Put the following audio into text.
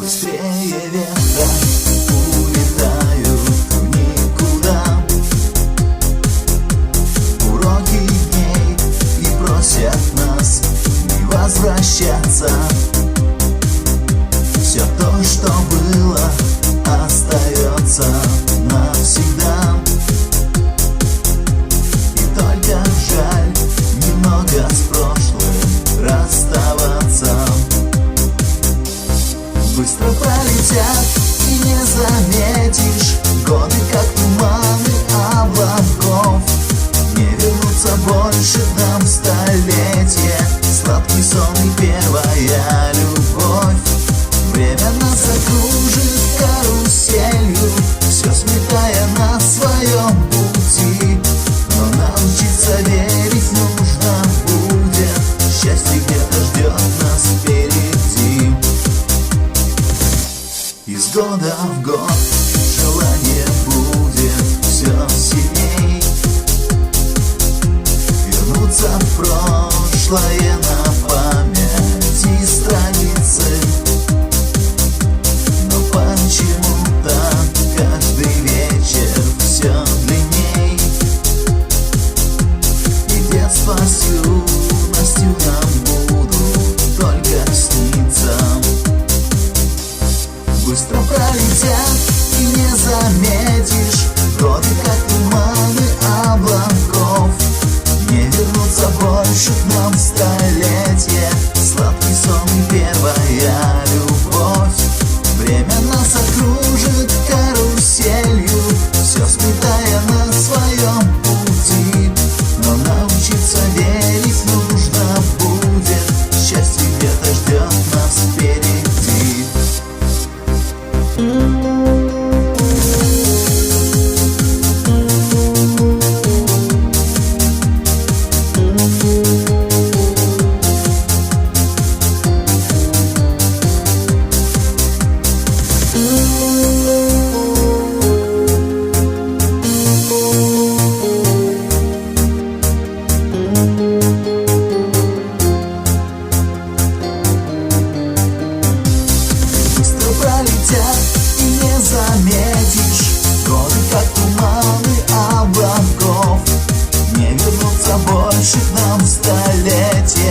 Быстрее ветра улетают в никуда уроки дней и просят нас не возвращаться. Все то, что было, остается навсегда. И только жаль немного с прошлым расставаться. Быстро пролетят и не заметишь годы, как туманы облаков. Не вернутся больше к нам столетия, сладкий сон и первая любовь. Время нас окружит каруселью, все сметая на своем пути. Но научиться верить нужно будет, счастье где-то ждет нас впереди. Из года в год желание будет все сильней вернуться в прошлое на памяти страницы. Но почему-то каждый вечер все длинней, и детство с юностью нам будут только сниться. Быстро пролетят и не заметишь годы, как туманы облаков. Не вернутся больше к нам столетия, сладкий сон и первая любовь. Время нас окружит каруселью, все сметая на своем пути. Но научиться верить нужно будет, счастье где-то ждет нас впереди. Пролетят и не заметишь годы, как туманы облаков. Не вернутся больше к нам столетия,